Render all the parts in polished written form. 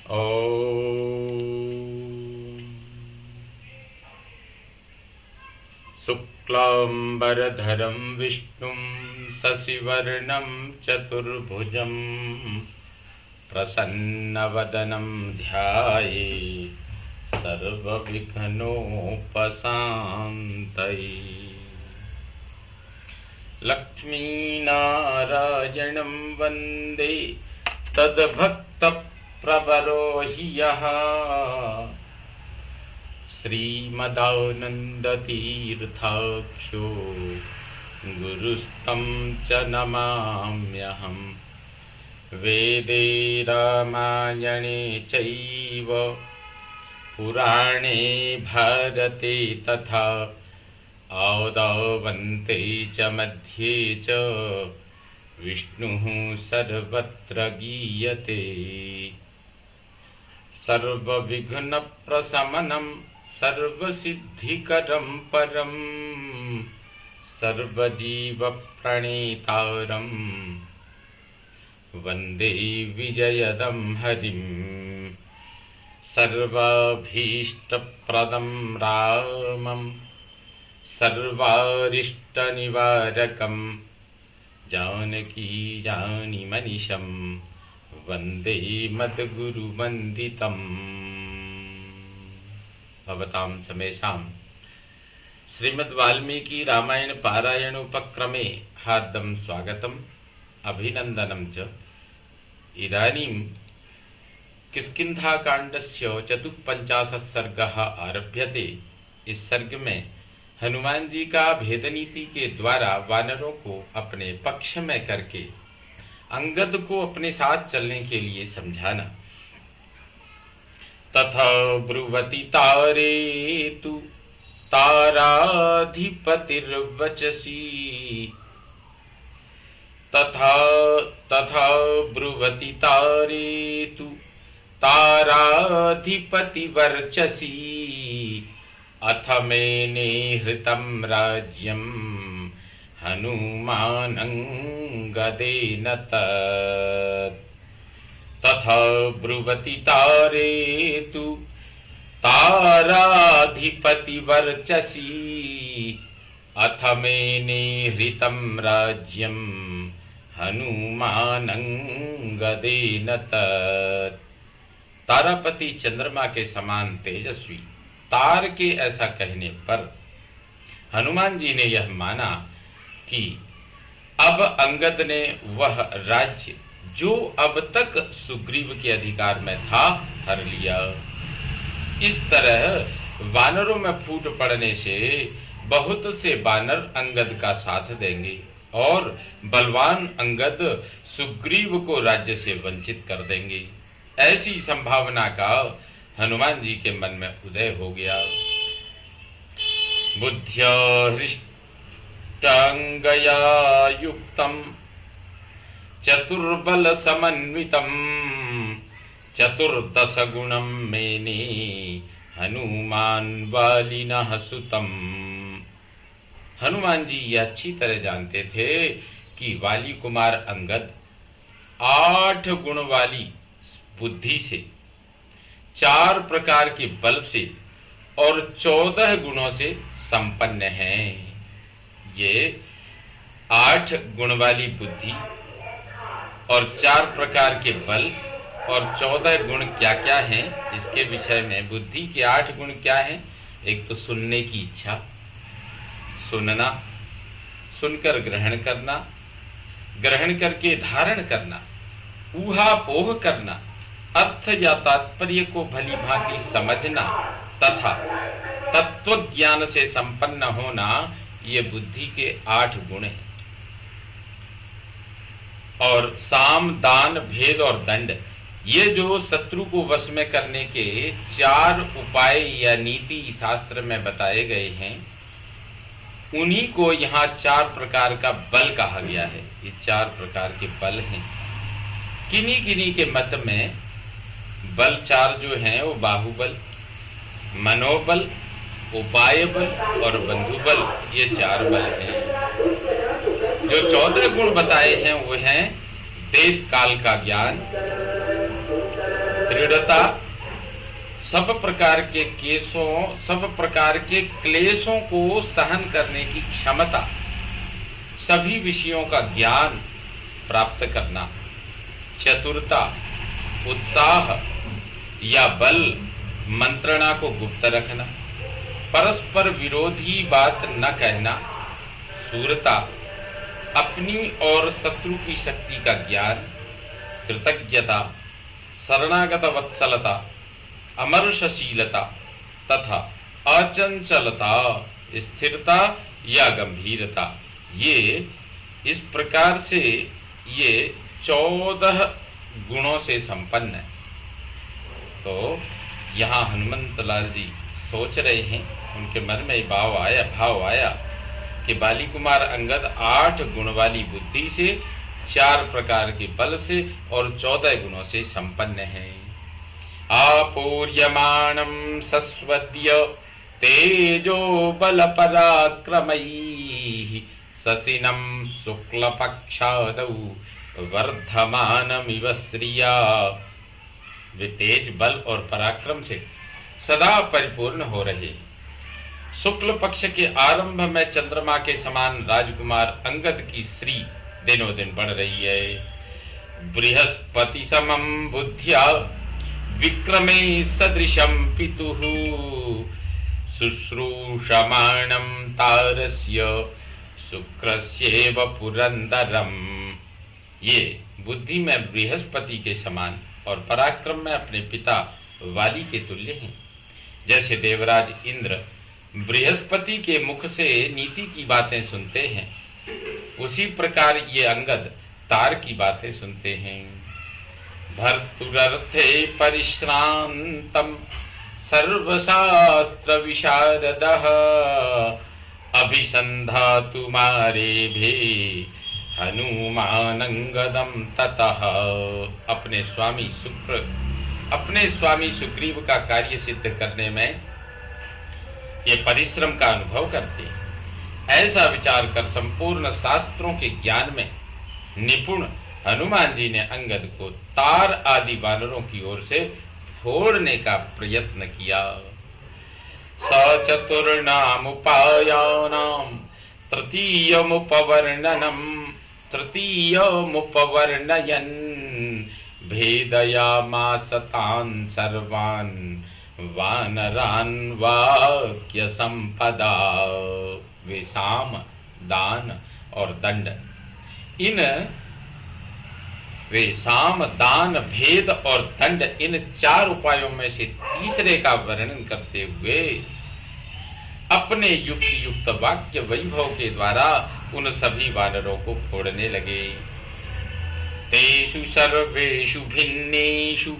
ॐ शुक्लाम्बरधरं विष्णुं शशिवर्णं चतुर्भुजं प्रसन्नवदनं ध्यायेत् सर्वविघ्नोपशान्तये। लक्ष्मीनारायणं वन्दे तद्भक्तप्रवरो हि यः श्रीमदानन्दतीर्थाख्यो गुरुस्तं च नमाम्यहम्। वेदे रामायणे चैव पुराणे भारते तथा आदावन्ते च मध्ये च विष्णुः सर्वत्र गीयते। सर्वविघ्नप्रशमनं सर्वसिद्धिकरं परं सर्वजीवप्रणेतारं वन्दे विजयदं हरिं। सर्वाभीष्टप्रदं रामं सर्वारिष्टनिवारकं जानकीजानिमनिशं वन्दे मद्गुरुवन्दितम्। भवतां समेषां श्रीमद् वाल्मीकि रामायण पारायण उपक्रमे हार्दं स्वागतम् अभिनन्दनं च। इदानीं किष्किन्धाकाण्डस्य 54 सर्गः आरभ्यते। इस सर्ग में हनुमान जी का भेदनीति के द्वारा वानरों को अपने पक्ष में करके अंगद को अपने साथ चलने के लिए समझाना। तथा ब्रुवति तारे तु ताराधिपतिर्वचसी तथा ब्रुवति तारे तु ताराधिपतिवर्चसी अथ मेने हृतं राज्यं हनुमानंगदेन तत्। तथा ब्रुवति तारे तु ताराधिपतिवर्चसी अथ मेने हृतं राज्यं हनुमानंगदेन तत्। तारापति चंद्रमा के समान तेजस्वी तार के ऐसा कहने पर हनुमान जी ने यह माना कि अब अंगद ने वह राज्य जो अब तक सुग्रीव के अधिकार में था हर लिया। इस तरह वानरों में फूट पड़ने से बहुत से वानर अंगद का साथ देंगे और बलवान अंगद सुग्रीव को राज्य से वंचित कर देंगे। ऐसी संभावना का हनुमान जी के मन में उदय हो गया। बुद्ध्या हृष्टांगया युक्तम चतुर्बल समन्वितम चतुर्दश गुणम मेने हनुमान वालिनः सुतम। हनुमान जी यह अच्छी तरह जानते थे कि वाली कुमार अंगद 8 गुण वाली बुद्धि से, 4 प्रकार के बल से और 14 गुणों से संपन्न हैं। ये 8 गुण वाली बुद्धि और 4 प्रकार के बल और 14 गुण क्या क्या हैं, इसके विषय में बुद्धि के 8 गुण क्या हैं। एक तो सुनने की इच्छा, सुनना, सुनकर ग्रहण करना, ग्रहण करके धारण करना, ऊहापोह करना, अर्थ या तात्पर्य को भली भांति समझना तथा तत्व ज्ञान से संपन्न होना, ये बुद्धि के 8 गुण हैं। और साम, दान, भेद और दंड, ये जो शत्रु को वश में करने के 4 उपाय या नीति शास्त्र में बताए गए हैं, उन्हीं को यहाँ 4 प्रकार का बल कहा गया है। ये 4 प्रकार के बल हैं। किन्हीं किन्हीं के मत में बल 4 जो हैं वो बाहुबल, मनोबल, उपाय बल और बंधुबल, ये 4 बल हैं। जो 14 गुण बताए हैं वो हैं देश काल का ज्ञान, दृढ़ दृढ़ता, सब प्रकार के क्लेशों को सहन करने की क्षमता, सभी विषयों का ज्ञान प्राप्त करना, चतुरता, उत्साह या बल, मंत्रणा को गुप्त रखना, परस्पर विरोधी बात न कहना, शूरता, अपनी और शत्रु की शक्ति का ज्ञान, कृतज्ञता, शरणागत वत्सलता, अमर्षशीलता तथा अचंचलता, स्थिरता या गंभीरता, ये इस प्रकार से ये 14 गुणों से संपन्न है। तो यहाँ हनुमंत लाल जी सोच रहे हैं, उनके मन में भाव आया कि बाली कुमार अंगद 8 गुण वाली बुद्धि से, 4 प्रकार के बल से और 14 गुणों से संपन्न है। आपूर्यमाणं सस्वद्य तेजो बल पराक्रमैः शशिनं शुक्लपक्षादौ वर्धमानमिव श्रिया। वे तेज, बल और पराक्रम से सदा परिपूर्ण हो रहे। शुक्ल पक्ष के आरंभ में चंद्रमा के समान राजकुमार अंगद की श्री दिनों दिन बढ़ रही है। बृहस्पति समम बुद्धिया विक्रमे सदृशं पितुः शुश्रूषमाणं तारस्य शुक्रस्येव पुरंदरम। ये बुद्धि में बृहस्पति के समान और पराक्रम में अपने पिता वाली के तुल्य हैं। जैसे देवराज इंद्र बृहस्पति के मुख से नीति की बातें सुनते हैं, उसी प्रकार ये अंगद तार की बातें सुनते हैं। भर्तुरर्थे परिश्रांतम सर्वशास्त्र विशारदः अभिसंधातु मारेभे हनुमानंगदम ततः। अपने स्वामी सुग्रीव का कार्य सिद्ध करने में ये परिश्रम का अनुभव करते हैं। ऐसा विचार कर संपूर्ण शास्त्रों के ज्ञान में निपुण हनुमान जी ने अंगद को तार आदि वानरों की ओर से फोड़ने का प्रयत्न किया। सचतुर्नाम उपायानाम तृतीयमुपवर्णयन् भेदयामास तान् सर्वान् वानरान् वाक्य संपदा। वे साम, दान और दंड, वे साम, दान, भेद और दंड, इन 4 उपायों में से तीसरे का वर्णन करते हुए अपने युक्त वाक्य वैभव के द्वारा उन सभी वानरों को फोड़ने लगे। तेषु सर्वेषु भिन्नेषु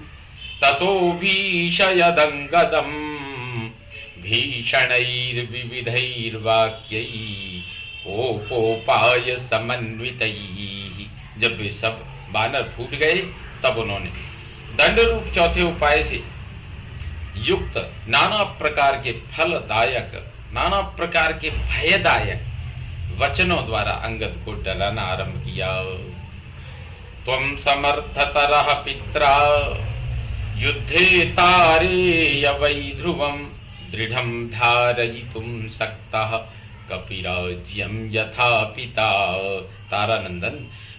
ततो भीषयदंगदम् भीषणैर्विविधैर्वाक्यैः कोपोपाय समन्वितैः। जब वे सब वानर फूट गए, तब उन्होंने दंड रूप चौथे उपाय से युक्त नाना प्रकार के फलदायक, नाना प्रकार के भयदायक वचनों द्वारा अंगद को डराना आरंभ किया। त्वं समर्थतरः पित्रा युद्धे तारेय वै ध्रुवं दृढ़ं धारयितुं शक्तः कपिराज्यं यथा पिता। तारानंदन,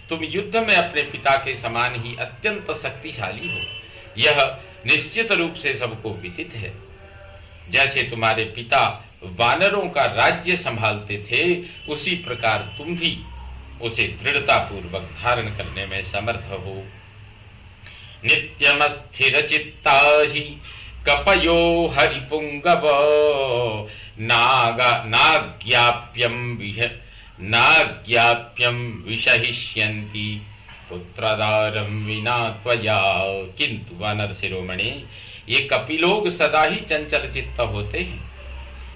तुम युद्ध में अपने पिता के समान ही अत्यंत शक्तिशाली हो, यह निश्चित रूप से सबको विदित है। जैसे तुम्हारे पिता वानरों का राज्य संभालते थे, उसी प्रकार तुम भी उसे दृढ़ता पूर्वक धारण करने में समर्थ हो। नित्यमस्थिर चित्ता हि कपयो हरिपुंगव नाज्ञाप्यं विषहिष्यन्ति पुत्रदारं विना त्वया। किंतु वानर शिरोमणि, ये कपिलोग सदा ही चंचल चित्त होते हैं।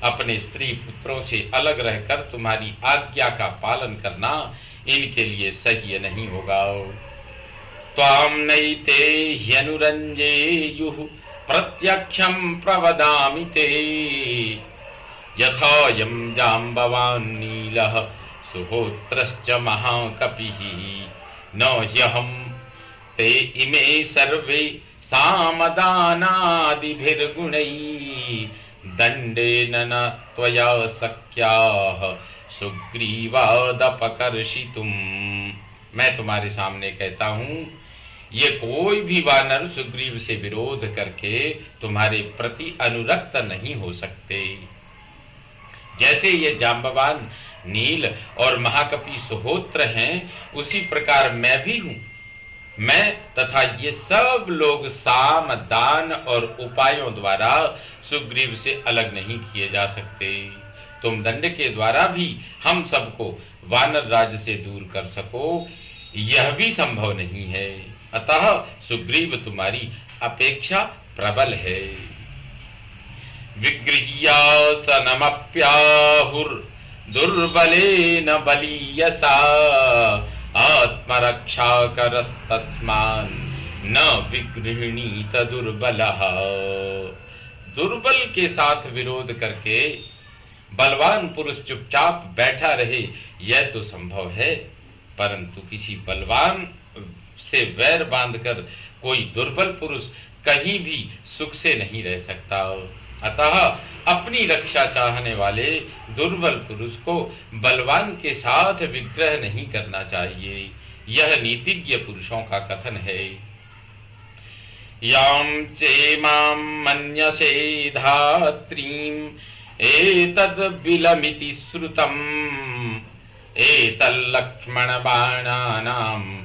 अपने स्त्री पुत्रों से अलग रहकर तुम्हारी आज्ञा का पालन करना इनके लिए सह्य नहीं होगा। त्वां नैते ह्यनुरञ्जेयुः प्रत्यक्षं प्रवदामि ते यथायं जाम्बवान् नीलः सुहोत्रश्च महाकपिः। न ह्यहं ते इमे सर्वे सामदानादिभिर्गुणैः दण्डेन न त्वया शक्याः सुग्रीवादपकर्षितुम्। मैं तुम्हारे सामने कहता हूं, ये कोई भी वानर सुग्रीव से विरोध करके तुम्हारे प्रति अनुरक्त नहीं हो सकते। जैसे ये जाम्बवान, नील और महाकपि सुहोत्र हैं, उसी प्रकार मैं भी हूं। मैं तथा ये सब लोग साम, दान और उपायों द्वारा सुग्रीव से अलग नहीं किए जा सकते। तुम दंड के द्वारा भी हम सबको वानर राज से दूर कर सको, यह भी संभव नहीं है। अतः सुग्रीव तुम्हारी अपेक्षा प्रबल है। विगृह्यासनमप्याहुर्दुर्बलेन बलीयसा आत्मरक्षाकरस्तस्मान् न विगृह्णीत दुर्बलः। दुर्बल के साथ विरोध करके बलवान पुरुष चुपचाप बैठा रहे, यह तो संभव है, परंतु किसी बलवान से वैर बांधकर कोई दुर्बल पुरुष कहीं भी सुख से नहीं रह सकता। अतः अपनी रक्षा चाहने वाले दुर्बल पुरुष को बलवान के साथ विग्रह नहीं करना चाहिए। यह नीतिज्ञ पुरुषों का कथन है। यां चेमां मन्यसे धात्रीं एतद् बिलमिति श्रुतम् एतल्लक्ष्मण बाणानाम्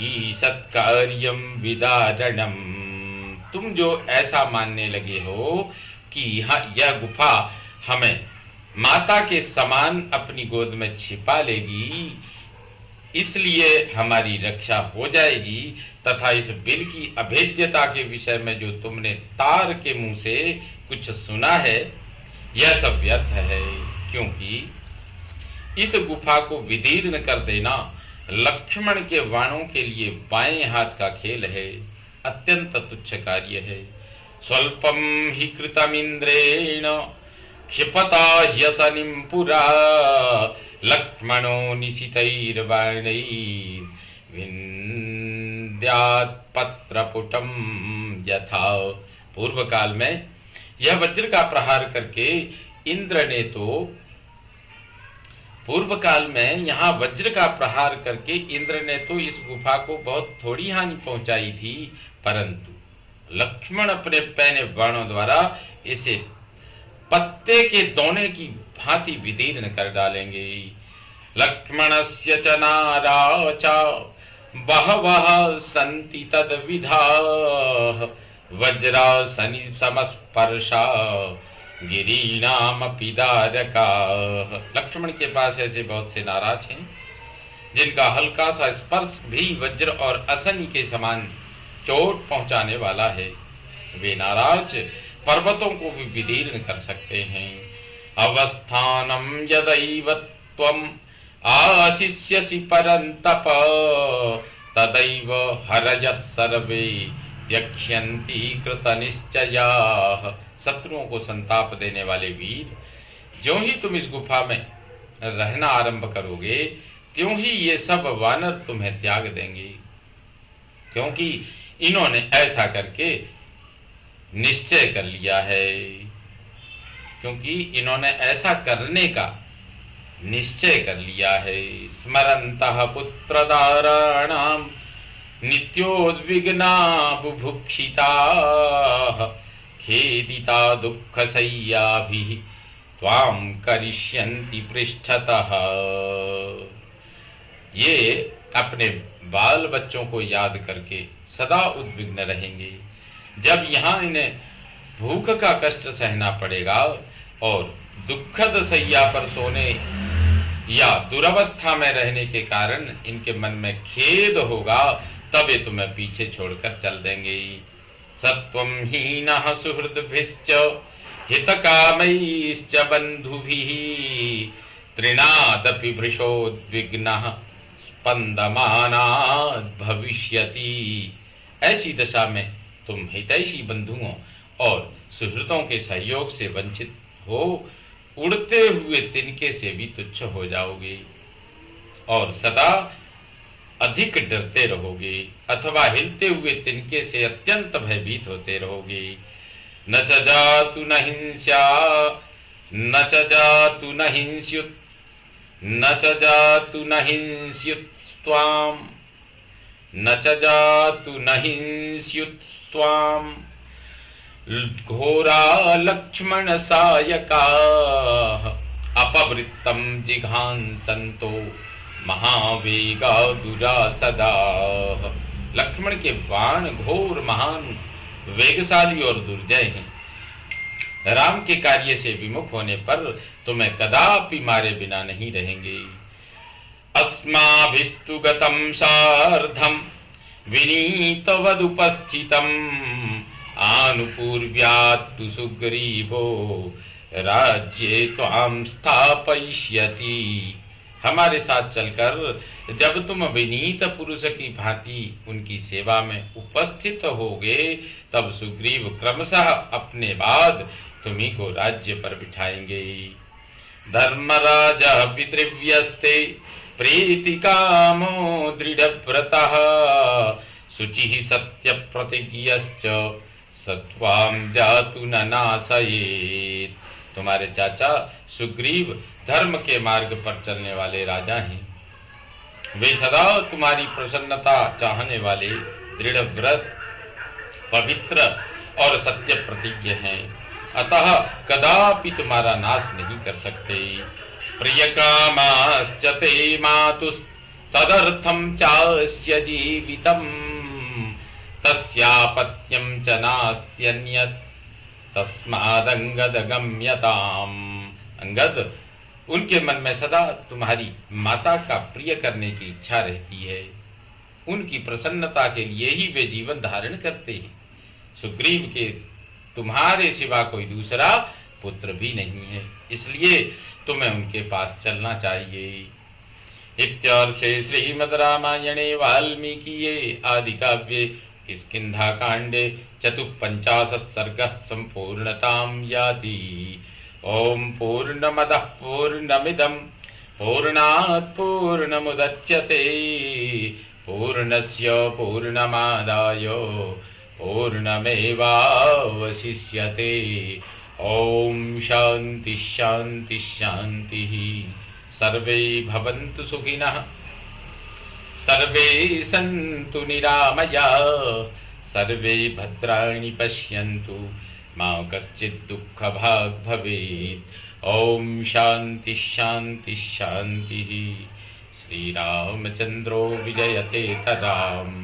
ईषत्कार्यं विदारणम्। तुम जो ऐसा मानने लगे हो कि यह गुफा हमें माता के समान अपनी गोद में छिपा लेगी, इसलिए हमारी रक्षा हो जाएगी, तथा इस बिल की अभेद्यता के विषय में जो तुमने तार के मुंह से कुछ सुना है, यह सब व्यर्थ है, क्योंकि इस गुफा को विदीर्ण कर देना लक्ष्मण के वाणों के लिए बाएं हाथ का खेल है, अत्यंत तुच्छ कार्य है। स्वल्पम हि कृतमिंद्रेण क्षिपता ह्यसनिं पुरा लक्ष्मणो निशितैर्बाणैर्विन्द्यात् पत्रपुटं यथा। पूर्व काल में यह वज्र का प्रहार करके इंद्र ने तो पूर्व काल में यहाँ वज्र का प्रहार करके इंद्र ने तो इस गुफा को बहुत थोड़ी हानि पहुंचाई थी, परंतु लक्ष्मण अपने पैने बाणों द्वारा इसे पत्ते के दोने की भांति विदीर्ण कर डालेंगे। लक्ष्मणस्य च नाराचा बहवः सन्ति तद्विधाः वज्रासनि समस्पर्शा गिरीणामपि दारकाः। लक्ष्मण के पास ऐसे बहुत से नाराज हैं जिनका हल्का सा स्पर्श भी वज्र और असनी के समान चोट पहुंचाने वाला है। वे नाराज पर्वतों को भी विदीर्ण कर सकते हैं। अवस्थानम यदैव त्वम आशिष्यसि परन्तप तदैव हरयः सर्वे यक्ष्यन्ति कृतनिश्चयाः। शत्रुओं को संताप देने वाले वीर, ज्यों ही तुम इस गुफा में रहना आरंभ करोगे, त्यों ही ये सब वानर तुम्हें त्याग देंगे, क्योंकि इन्होंने ऐसा करके निश्चय कर लिया है, क्योंकि इन्होंने ऐसा करने का निश्चय कर लिया है। स्मरन्तः पुत्रदाराणां नित्योद्विग्ना बुभुक्षिताः खेदिता दुःखशय्याभिः त्वां करिष्यन्ति पृष्ठतः। ये अपने बाल बच्चों को याद करके सदा उद्विग्न रहेंगे। जब यहाँ इन्हें भूख का कष्ट सहना पड़ेगा और दुखद सैया पर सोने या दुरवस्था में रहने के कारण इनके मन में खेद होगा, तब ये तुम्हें पीछे छोड़कर चल देंगे। सत्वं हीनः सुहृद्भिश्च हितकामैश्च बन्धुभिः तृणादपि भृशोद्विग्नः स्पन्दमानाद् भविष्यति। ऐसी दशा में तुम हितैषी बंधुओं और सुहृदों के सहयोग से वंचित हो उड़ते हुए तिनके से भी तुच्छ हो जाओगे और सदा अधिक डरते रहोगे अथवा हिलते हुए तिनके से अत्यंत भयभीत होते रहोगे। न च जातु न हिंस्या न च जातु न हिंस्युत न च जातु न हिंस्युत त्वाम न च जातु न हिंस्युत त्वाम घोरा लक्ष्मण सायका अपवृत्तम जिघांसन्तो महावेगा दुरासदा। लक्ष्मण के बाण घोर महान वेगशाली और दुर्जय हैं। राम के कार्य से विमुख होने पर तुम्हें कदापि मारे बिना नहीं रहेंगे। अस्माभिस्तु गतं सार्धं विनीतवदुपस्थितम् आनुपूर्व्यात्तु सुग्रीवो राज्ये त्वां स्थापयिष्यति। हमारे साथ चलकर जब तुम विनीत पुरुष की भांति उनकी सेवा में उपस्थित होगे तब सुग्रीव क्रमशः अपने बाद तुम्ही को राज्य पर बिठाएंगे। धर्मराजा पितृव्यस्ते प्रीति कामो दृढ़व्रतः शुचिः सत्य प्रतिज्ञश्च सत्वां जातु न नाशयेत्। तुम्हारे चाचा सुग्रीव धर्म के मार्ग पर चलने वाले राजा हैं। वे सदा तुम्हारी प्रसन्नता चाहने वाले, दृढ़ व्रत, पवित्र और सत्य प्रतिज्ञ हैं, अतः कदापि तुम्हारा नाश नहीं कर सकते। प्रियकामाश्च ते मातुस्तदर्थं चास्य जीवितम् तस्यापत्यं च नास्त्यन्यत् तस्मादंगद गम्यताम। अंगद, उनके मन में सदा तुम्हारी माता का प्रिय करने की इच्छा रहती है। उनकी प्रसन्नता के लिए ही वे जीवन धारण करते हैं। सुग्रीव के तुम्हारे सिवा कोई दूसरा पुत्र भी नहीं है, इसलिए तुम्हें उनके पास चलना चाहिए। इत्यार्षे श्रीमद् रामायणे वाल्मीकिये आदि काव्ये किष्किंधा कांडे 54 सर्गः संपूर्णतां याति। ओम पूर्णमदः पूर्णमिदं पूर्णात् पूर्णमुदच्यते पूर्णस्य पूर्णमादाय पूर्णमेवावशिष्यते। ओम शांति शांति शांति। सर्वे भवन्तु सुखिनः सर्वे सन्तु निरामयाः सर्वे भद्राणि पश्यन्तु मा कश्चित् दुःखभाग् भवेत्। ओम शांति शांति शांति। श्रीरामचन्द्रो विजयते तदाम्।